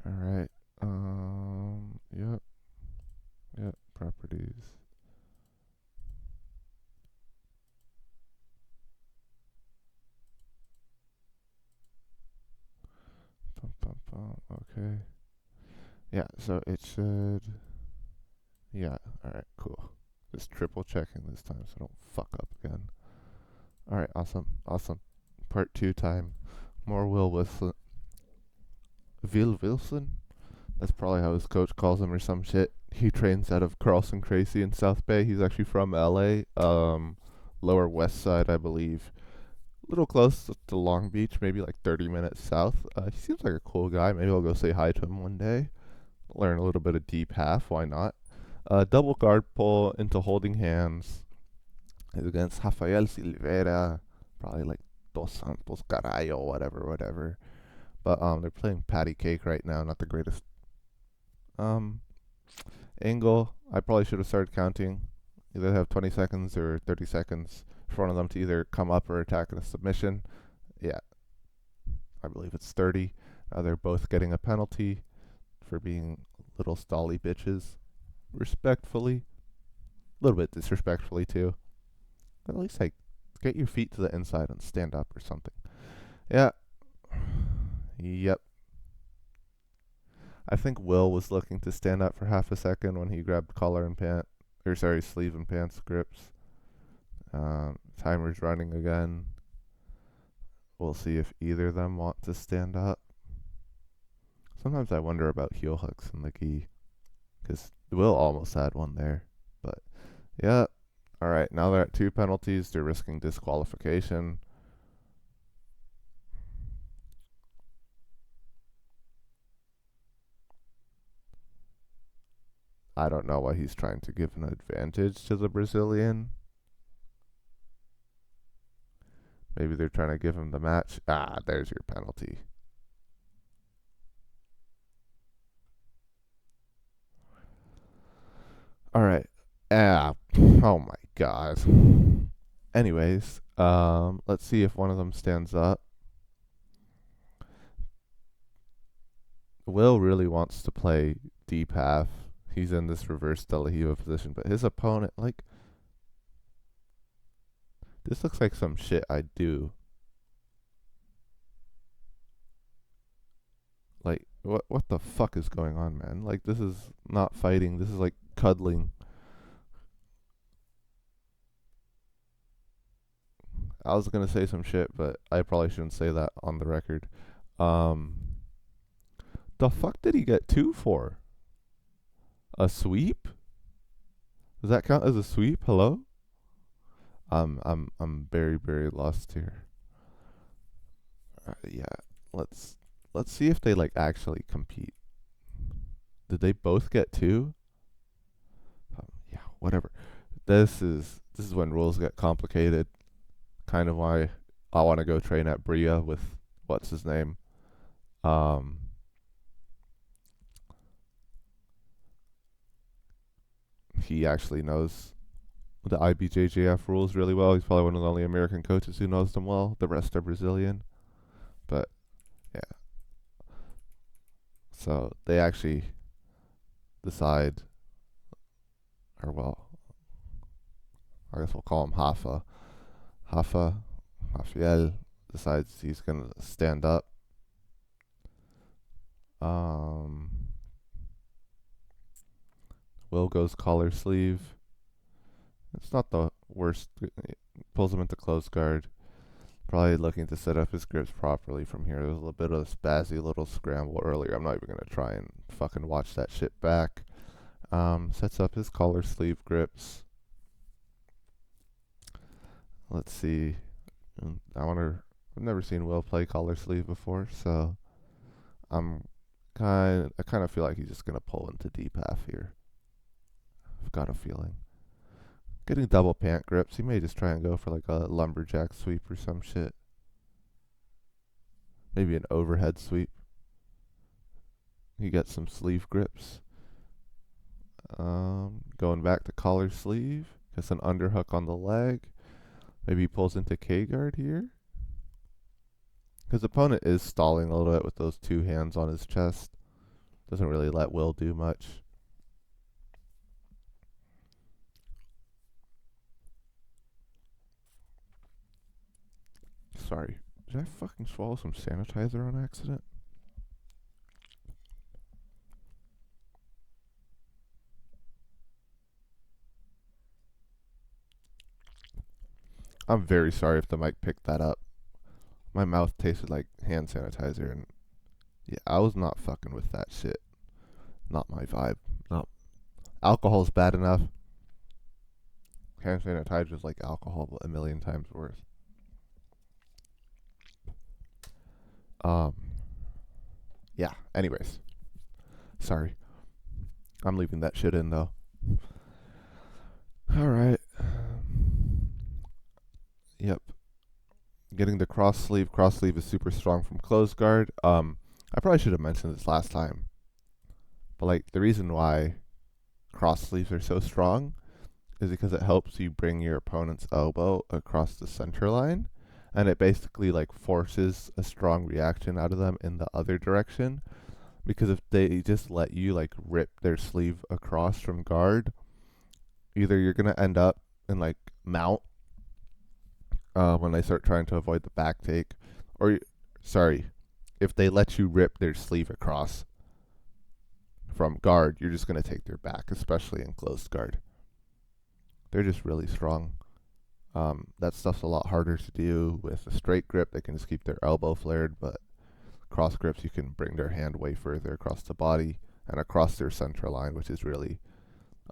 Alright. Yep. Yep. Properties. Bum, bum, bum. Okay. Yeah, so it should. Yeah, alright, cool. Just triple checking this time so I don't fuck up again. Alright, awesome. Awesome. Part 2 time. More Will Wilson. Will Wilson? That's probably how his coach calls him or some shit. He trains out of Carlson Gracie in South Bay. He's actually from LA. Lower West Side, I believe. A little close to Long Beach, maybe like 30 minutes south. He seems like a cool guy. Maybe I'll go say hi to him one day. Learn a little bit of deep half. Why not? Double guard pull into holding hands. Is against Rafael Silveira. Probably like Dos Santos Carallo, whatever. But they're playing patty cake right now. Not the greatest um angle. I probably should have started counting. Either have 20 seconds or 30 seconds for one of them to either come up or attack in a submission. Yeah, I believe it's 30. They're both getting a penalty for being little stally bitches. Respectfully. A little bit disrespectfully, too. But at least, like, get your feet to the inside and stand up or something. Yeah. Yep. I think Will was looking to stand up for half a second when he grabbed collar and pant, or sorry, sleeve and pants grips. Timer's running again. We'll see if either of them want to stand up. Sometimes I wonder about heel hooks in the gi, because Will almost had one there. But yeah, all right. Now they're at 2 penalties. They're risking disqualification. I don't know why he's trying to give an advantage to the Brazilian. Maybe they're trying to give him the match. Ah, there's your penalty. All right. Ah, oh my god. Anyways, let's see if one of them stands up. Will really wants to play deep half. He's in this reverse De La Hiva position, but his opponent, like, this looks like some shit I'd do. Like, what the fuck is going on, man? Like, this is not fighting. This is like cuddling. I was gonna say some shit, but I probably shouldn't say that on the record. Um, the fuck did he get two for? A sweep? Does that count as a sweep? Hello? I'm very lost here. Yeah, let's let's see if they like actually compete. Did they both get two? Yeah, whatever. This is when rules get complicated. Kind of why I want to go train at Bria with what's his name. Um, he actually knows the IBJJF rules really well. He's probably one of the only American coaches who knows them well. The rest are Brazilian. But yeah, so they actually decide, or well, I guess we'll call him Hafa. Rafael decides he's gonna stand up. Um, Will goes collar sleeve. It's not the worst. Pulls him into close guard. Probably looking to set up his grips properly from here. There was a little bit of a spazzy little scramble earlier. I'm not even gonna try and fucking watch that shit back. Sets up his collar sleeve grips. Let's see. I wonder. I've never seen Will play collar sleeve before, so I kind of feel like he's just gonna pull into deep half here. I've got a feeling. Getting double pant grips. He may just try and go for like a lumberjack sweep or some shit. Maybe an overhead sweep. He gets some sleeve grips. Going back to collar sleeve. Gets an underhook on the leg. Maybe he pulls into K guard here. His opponent is stalling a little bit with those two hands on his chest. Doesn't really let Will do much. Sorry. Did I fucking swallow some sanitizer on accident? I'm very sorry if the mic picked that up. My mouth tasted like hand sanitizer, and yeah, I was not fucking with that shit. Not my vibe. No. Alcohol's bad enough. Hand sanitizer is like alcohol, but a million times worse. Yeah, anyways. Sorry. I'm leaving that shit in, though. Alright. Yep. Getting the cross sleeve. Cross sleeve is super strong from closed guard. I probably should have mentioned this last time. But, like, the reason why cross sleeves are so strong is because it helps you bring your opponent's elbow across the center line, and it basically like forces a strong reaction out of them in the other direction. Because if they just let you like rip their sleeve across from guard, either you're gonna end up in like mount when they start trying to avoid the back take, or sorry, if they let you rip their sleeve across from guard, you're just gonna take their back, especially in closed guard. They're just really strong. That stuff's a lot harder to do with a straight grip. They can just keep their elbow flared, but cross grips, you can bring their hand way further across the body and across their center line, which is really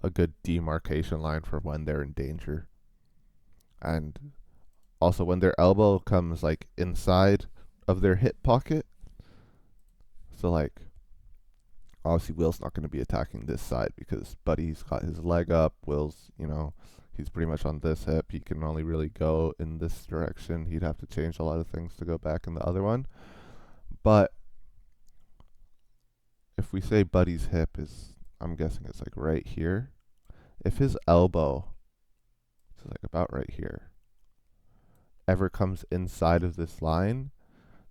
a good demarcation line for when they're in danger. And also when their elbow comes like inside of their hip pocket. So like obviously Will's not going to be attacking this side because Buddy's got his leg up. Will's, he's pretty much on this hip. He can only really go in this direction. He'd have to change a lot of things to go back in the other one. But if we say Buddy's hip is, I'm guessing it's like right here. If his elbow, so like about right here, ever comes inside of this line,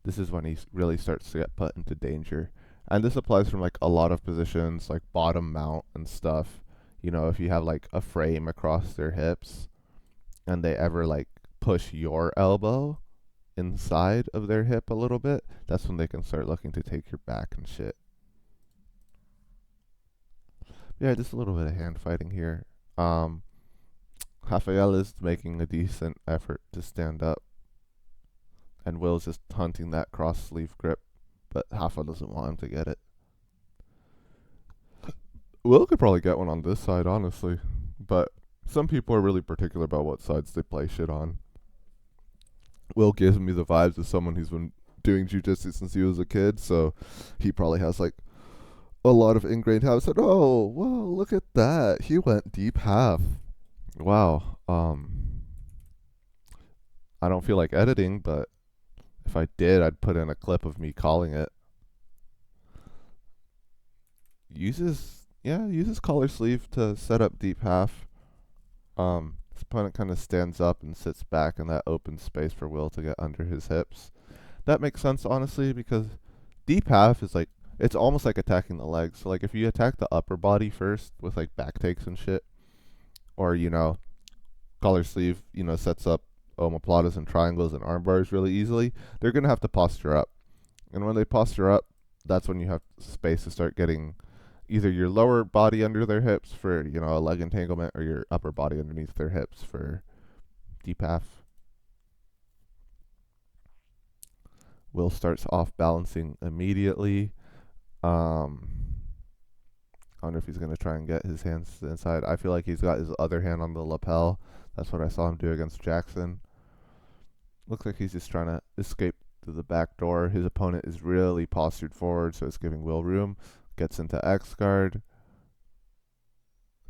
this is when he really starts to get put into danger. And this applies from like a lot of positions, like bottom mount and stuff. If you have like a frame across their hips and they ever like push your elbow inside of their hip a little bit, that's when they can start looking to take your back and shit. Yeah, just a little bit of hand fighting here. Rafael is making a decent effort to stand up, and Will's just hunting that cross sleeve grip, but Rafa doesn't want him to get it. Will could probably get one on this side, honestly, but some people are really particular about what sides they play shit on. Will gives me the vibes of someone who's been doing jiu-jitsu since he was a kid, so he probably has like a lot of ingrained habits. Said, "Oh, well, look at that. He went deep half. Wow. I don't feel like editing, but if I did, I'd put in a clip of me calling it. Uses collar sleeve to set up deep half. His opponent kind of stands up and sits back in that open space for Will to get under his hips. That makes sense, honestly, because deep half is like, it's almost like attacking the legs. So like if you attack the upper body first with like back takes and shit, or collar sleeve, sets up omoplatas and triangles and arm bars really easily, they're gonna have to posture up. And when they posture up, that's when you have space to start getting either your lower body under their hips for, a leg entanglement, or your upper body underneath their hips for deep half. Will starts off balancing immediately. I wonder if he's going to try and get his hands to the inside. I feel like he's got his other hand on the lapel. That's what I saw him do against Jackson. Looks like he's just trying to escape through the back door. His opponent is really postured forward, so it's giving Will room. Gets into X guard.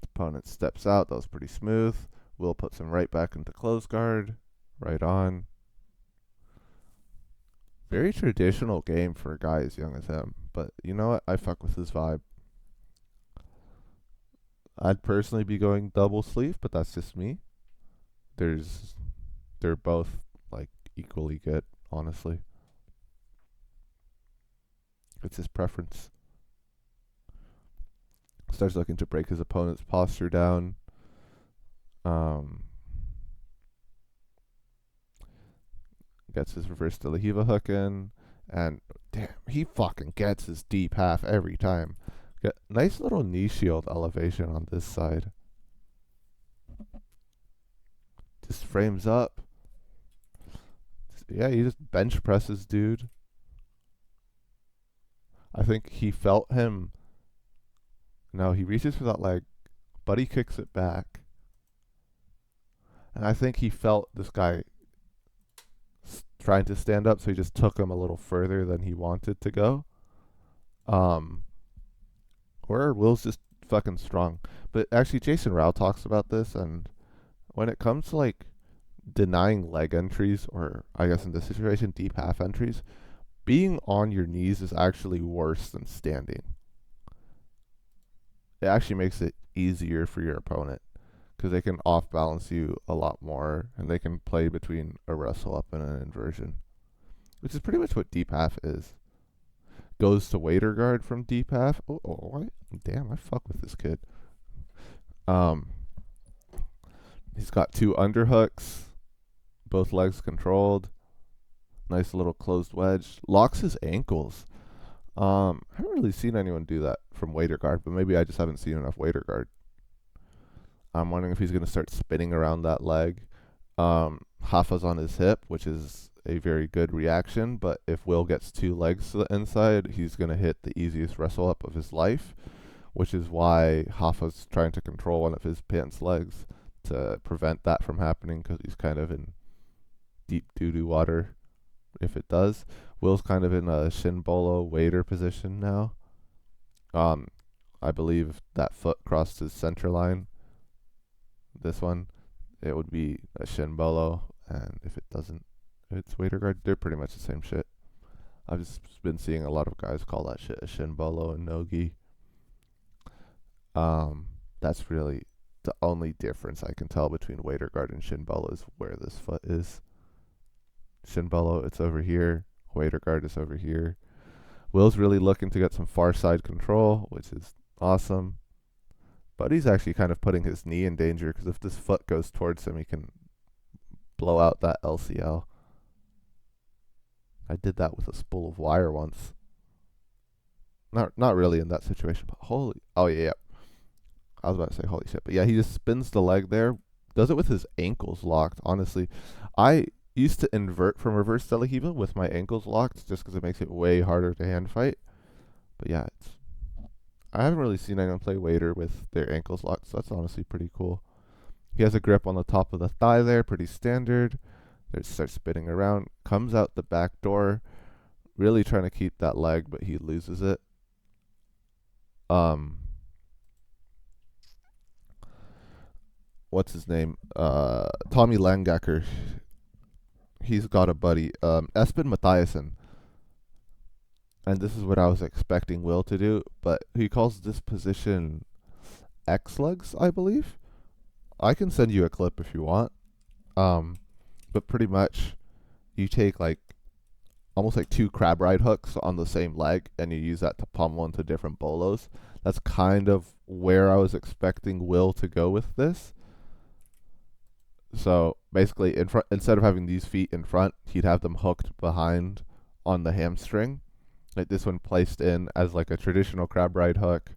Opponent steps out. That was pretty smooth. Will puts him right back into close guard. Right on. Very traditional game for a guy as young as him. But you know what? I fuck with his vibe. I'd personally be going double sleeve, but that's just me. They're both like equally good, honestly. It's his preference. starts looking to break his opponent's posture down. Gets his reverse De La Riva hook in, and damn, he fucking gets his deep half every time. Get nice little knee shield elevation on this side. Just frames up. Yeah, he just bench presses, dude. I think he felt him. No, he reaches for that leg, but he kicks it back. And I think he felt this guy trying to stand up, so he just took him a little further than he wanted to go. Or Will's just fucking strong. But actually, Jason Rao talks about this, and when it comes to like denying leg entries, or I guess in this situation, deep half entries, being on your knees is actually worse than standing. It actually makes it easier for your opponent because they can off balance you a lot more, and they can play between a wrestle up and an inversion, which is pretty much what deep half is. Goes to waiter guard from deep half. Oh, what? Damn, I fuck with this kid. He's got 2 underhooks, both legs controlled. Nice little closed wedge. Locks his ankles. I haven't really seen anyone do that from waiter guard, but maybe I just haven't seen enough waiter guard. I'm wondering if he's going to start spinning around that leg. Hafa's on his hip, which is a very good reaction, but if Will gets 2 legs to the inside, he's going to hit the easiest wrestle up of his life, which is why Hafa's trying to control one of his pants legs to prevent that from happening, because he's kind of in deep doo-doo water if it does. Will's kind of in a shin bolo waiter position now. I believe if that foot crossed his center line, this one, it would be a shin bolo, and if it doesn't, it's waiter guard. They're pretty much the same shit. I've just been seeing a lot of guys call that shit a shin bolo and no-gi. That's really the only difference I can tell between waiter guard and shin bolo is where this foot is. Shin bolo, it's over here. Waiter guard is over here. Will's really looking to get some far side control, which is awesome. But he's actually kind of putting his knee in danger, because if this foot goes towards him, he can blow out that LCL. I did that with a spool of wire once. Not really in that situation, but oh yeah. I was about to say holy shit, but yeah, he just spins the leg there, does it with his ankles locked. Honestly, I used to invert from reverse De La Riva with my ankles locked, just because it makes it way harder to hand fight. But yeah, I haven't really seen anyone play waiter with their ankles locked, so that's honestly pretty cool. He has a grip on the top of the thigh there, pretty standard. There, starts spinning around, comes out the back door, really trying to keep that leg, but he loses it. What's his name? Tommy Langacker. He's got a buddy, Espen Mathiasen. And this is what I was expecting Will to do, but he calls this position X-legs, I believe. I can send you a clip if you want. But pretty much, you take like almost like 2 crab ride hooks on the same leg, and you use that to pummel into different bolos. That's kind of where I was expecting Will to go with this. So basically, in front, instead of having these feet in front, he'd have them hooked behind on the hamstring. Like this one placed in as like a traditional crab ride hook,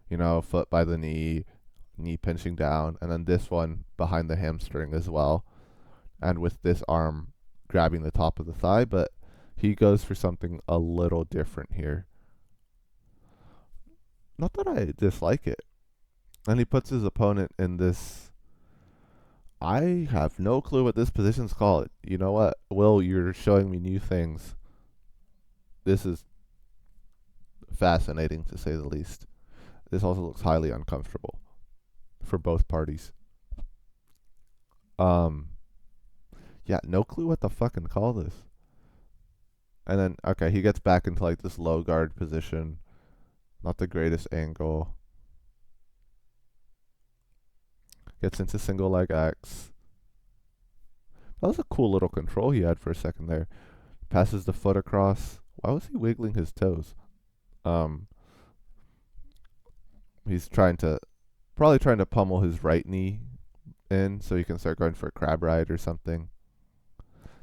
you know, foot by the knee pinching down, and then this one behind the hamstring as well, and with this arm grabbing the top of the thigh. But he goes for something a little different here. Not that I dislike it. And he puts his opponent in this, I have no clue what this position's called. You know what, Will, you're showing me new things. This is fascinating, to say the least. This also looks highly uncomfortable for both parties. Yeah, no clue what to fucking call this. And then, okay, he gets back into like this low guard position. Not the greatest angle. Gets into single leg X. That was a cool little control he had for a second there. Passes the foot across. Why was he wiggling his toes? He's probably trying to pummel his right knee in so he can start going for a crab ride or something.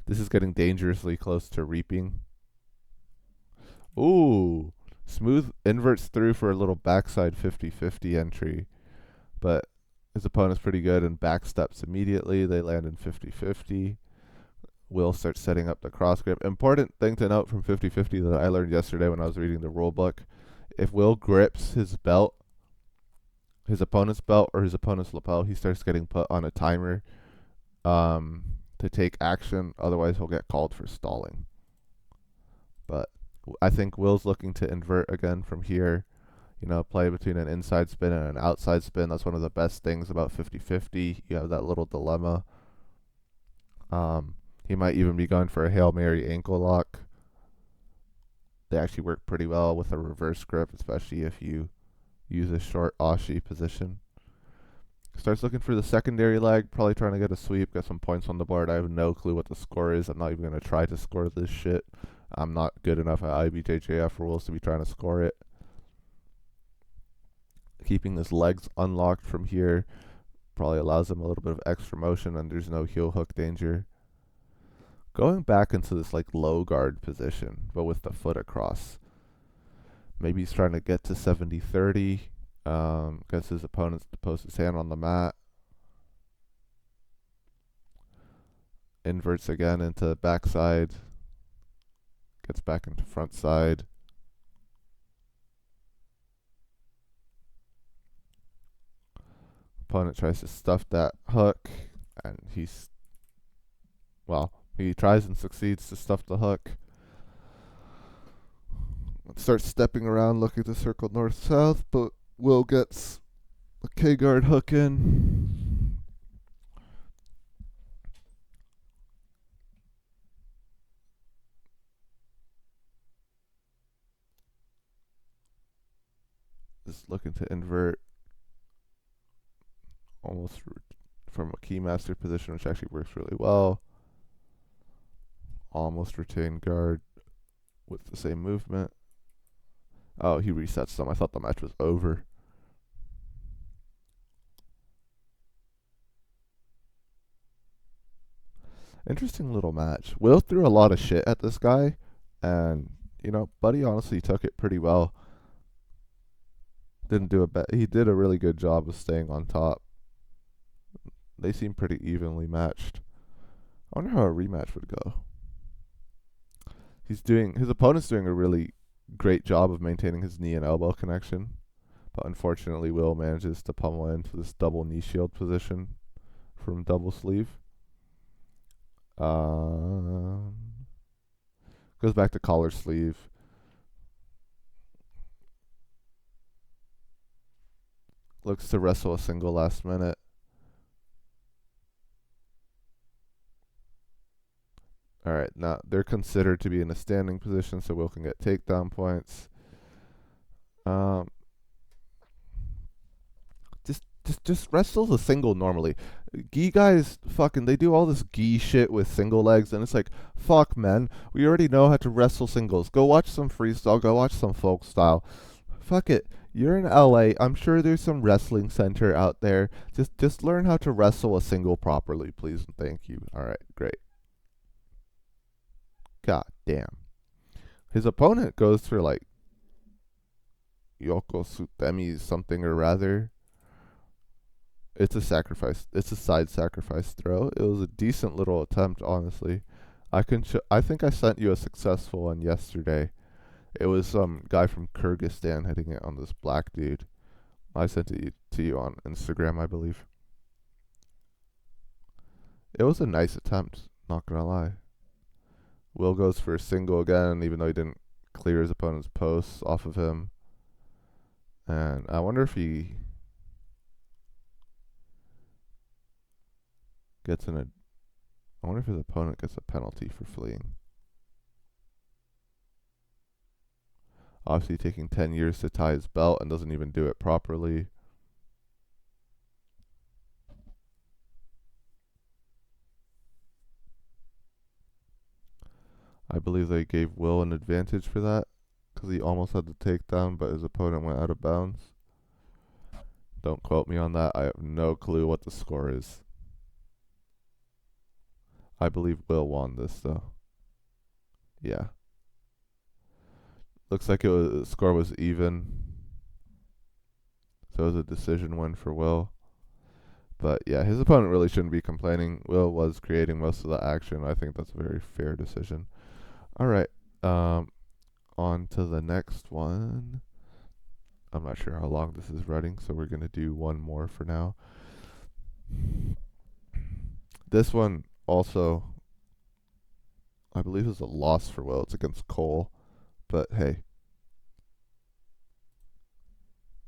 This is getting dangerously close to reaping. Ooh, smooth inverts through for a little backside 50-50 entry, but his opponent's pretty good and backsteps immediately. They land in 50-50. Will starts setting up the cross grip. Important thing to note from 50-50 that I learned yesterday when I was reading the rule book. If Will grips his belt, his opponent's belt or his opponent's lapel, he starts getting put on a timer to take action. Otherwise, he'll get called for stalling. But I think Will's looking to invert again from here. Play between an inside spin and an outside spin. That's one of the best things about 50-50. You have that little dilemma. He might even be going for a Hail Mary ankle lock. They actually work pretty well with a reverse grip, especially if you use a short Ashi position. Starts looking for the secondary leg, probably trying to get a sweep, get some points on the board. I have no clue what the score is. I'm not even going to try to score this shit. I'm not good enough at IBJJF rules to be trying to score it. Keeping his legs unlocked from here probably allows him a little bit of extra motion, and there's no heel hook danger. Going back into this low guard position, but with the foot across. Maybe he's trying to get to 70-30. Gets his opponent to post his hand on the mat. Inverts again into backside. Gets back into front side. Opponent tries to stuff that hook, and he tries and succeeds to stuff the hook. Starts stepping around looking to circle north-south, but Will gets a K-guard hook in. Just looking to invert almost from a keymaster position, which actually works really well. Almost retain guard with the same movement. Oh, he resets them. I thought the match was over. Interesting little match. Will threw a lot of shit at this guy, and Buddy honestly took it pretty well. Didn't do he did a really good job of staying on top. They seem pretty evenly matched. I wonder how a rematch would go. His opponent's doing a really great job of maintaining his knee and elbow connection, but unfortunately Will manages to pummel into this double knee shield position from double sleeve. Goes back to collar sleeve. Looks to wrestle a single last minute. Alright, now they're considered to be in a standing position, so Will can get takedown points. Just wrestle the single normally. Gi guys they do all this gi shit with single legs, and it's like, fuck man, we already know how to wrestle singles. Go watch some freestyle, go watch some folk style. Fuck it. You're in LA. I'm sure there's some wrestling center out there. Just learn how to wrestle a single properly, please and thank you. Alright, great. God damn. His opponent goes for Yoko Sutemi something or rather. It's a sacrifice. It's a side sacrifice throw. It was a decent little attempt, honestly. I think I sent you a successful one yesterday. It was some guy from Kyrgyzstan hitting it on this black dude. I sent it to you on Instagram, I believe. It was a nice attempt, not gonna lie. Will goes for a single again, even though he didn't clear his opponent's posts off of him. And I wonder if he I wonder if his opponent gets a penalty for fleeing. Obviously taking 10 years to tie his belt and doesn't even do it properly. I believe they gave Will an advantage for that, because he almost had the takedown, but his opponent went out of bounds. Don't quote me on that. I have no clue what the score is. I believe Will won this though. Yeah. Looks like the score was even. So it was a decision win for Will. But yeah, his opponent really shouldn't be complaining. Will was creating most of the action. I think that's a very fair decision. All right. On to the next one. I'm not sure how long this is running, so we're going to do one more for now. This one also, I believe, is a loss for Will. It's against Cole. But hey,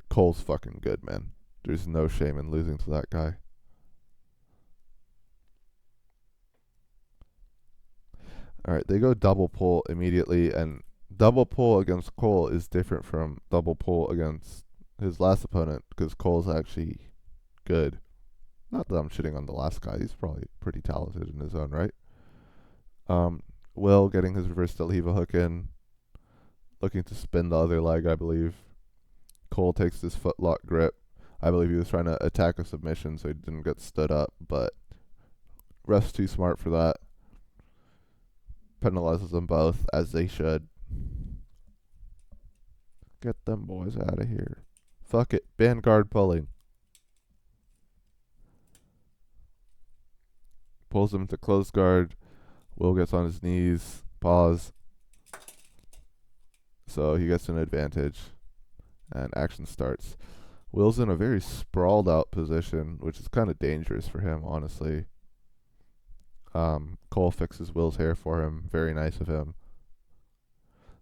Cole's fucking good, man. There's no shame in losing to that guy. All right, they go double pull immediately, and double pull against Cole is different from double pull against his last opponent because Cole's actually good. Not that I'm shitting on the last guy; he's probably pretty talented in his own right. Will getting his reverse Del Hiva hook in, looking to spin the other leg, I believe. Cole takes this footlock grip. I believe he was trying to attack a submission so he didn't get stood up, but ref's too smart for that. Penalizes them both, as they should. Get them boys out of here. Fuck it. Ban guard pulling. Pulls him into close guard. Will gets on his knees. Pause. So he gets an advantage. And action starts. Will's in a very sprawled out position, which is kind of dangerous for him, honestly. Cole fixes Will's hair for him. Very nice of him.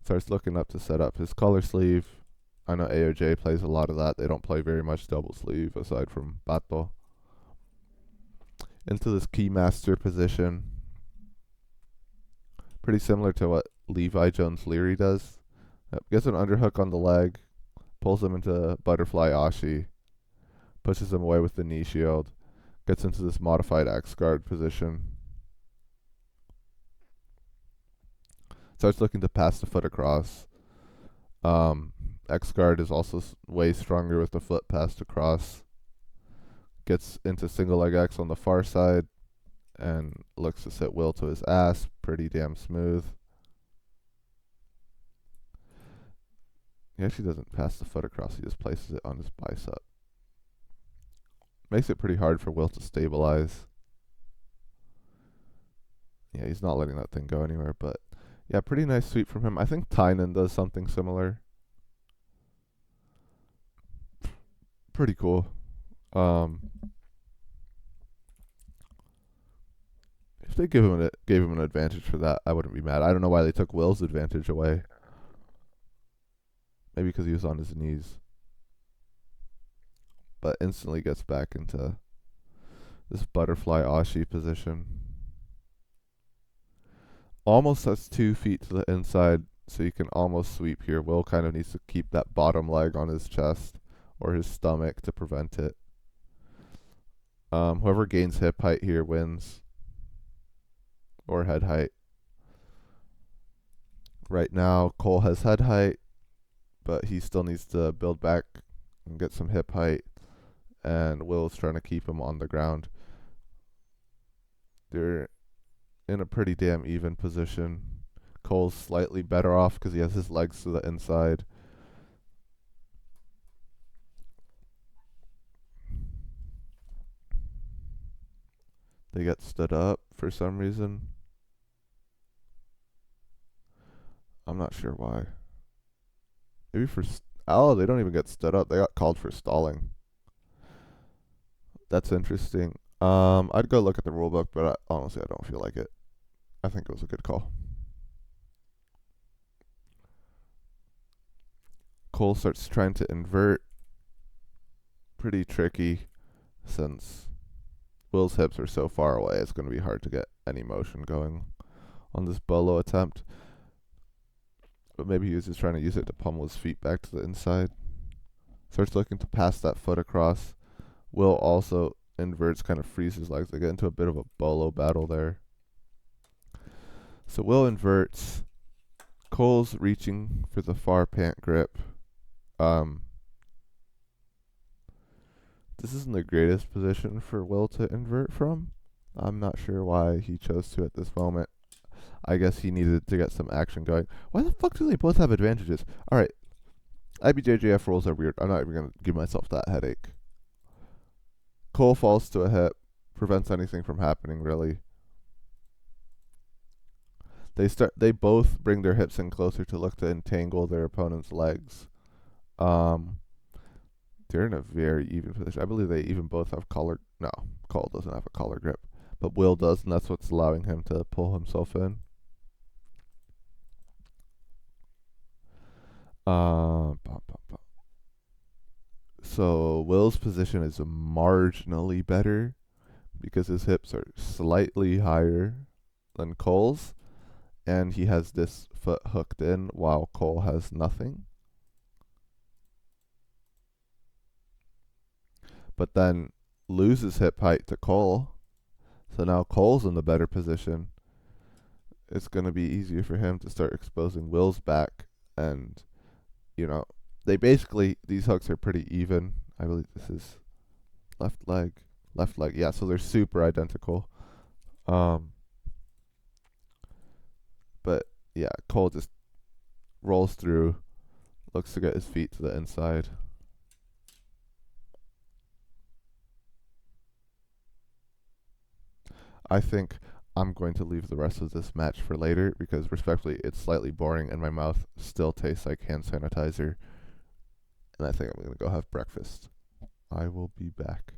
Starts looking up to set up his collar sleeve. I know AOJ plays a lot of that. They don't play very much double sleeve aside from Bato. Into this keymaster position. Pretty similar to what Levi Jones Leary does. Gets an underhook on the leg. Pulls him into butterfly ashi. Pushes him away with the knee shield. Gets into this modified X guard position. Starts looking to pass the foot across. X guard is also way stronger with the foot passed across. Gets into single leg X on the far side and looks to sit Will to his ass. Pretty damn smooth. He actually doesn't pass the foot across, he just places it on his bicep. Makes it pretty hard for Will to stabilize. Yeah, he's not letting that thing go anywhere, but yeah, pretty nice sweep from him. I think Tynan does something similar. Pretty cool. If they gave him an advantage for that, I wouldn't be mad. I don't know why they took Will's advantage away. Maybe because he was on his knees. But instantly gets back into this butterfly ashi position. Almost has 2 feet to the inside, so you can almost sweep here. Will kind of needs to keep that bottom leg on his chest or his stomach to prevent it. Whoever gains hip height here wins. Or head height. Right now, Cole has head height, but he still needs to build back and get some hip height. And Will's trying to keep him on the ground. They're in a pretty damn even position. Cole's slightly better off because he has his legs to the inside. They get stood up for some reason. I'm not sure why. Maybe for... Oh, they don't even get stood up. They got called for stalling. That's interesting. I'd go look at the rulebook, but honestly, I don't feel like it. I think it was a good call. Cole starts trying to invert. Pretty tricky since Will's hips are so far away. It's going to be hard to get any motion going on this bolo attempt. But maybe he was just trying to use it to pummel his feet back to the inside. Starts looking to pass that foot across. Will also inverts, kind of frees his legs. They get into a bit of a bolo battle there. So Will inverts. Cole's reaching for the far pant grip. This isn't the greatest position for Will to invert from. I'm not sure why he chose to at this moment. I guess he needed to get some action going. Why the fuck do they both have advantages? Alright, IBJJF rules are weird. I'm not even going to give myself that headache. Cole falls to a hip. Prevents anything from happening, really. They both bring their hips in closer to look to entangle their opponent's legs. They're in a very even position. I believe they even both have collar. No, Cole doesn't have a collar grip, but Will does, and that's what's allowing him to pull himself in. So Will's position is marginally better because his hips are slightly higher than Cole's, and he has this foot hooked in while Cole has nothing. But then loses hip height to Cole, so now Cole's in the better position. It's going to be easier for him to start exposing Will's back, and they basically, these hooks are pretty even. I believe this is left leg. Yeah, so they're super identical. But yeah, Cole just rolls through, looks to get his feet to the inside. I think I'm going to leave the rest of this match for later because, respectfully, it's slightly boring and my mouth still tastes like hand sanitizer. And I think I'm going to go have breakfast. I will be back.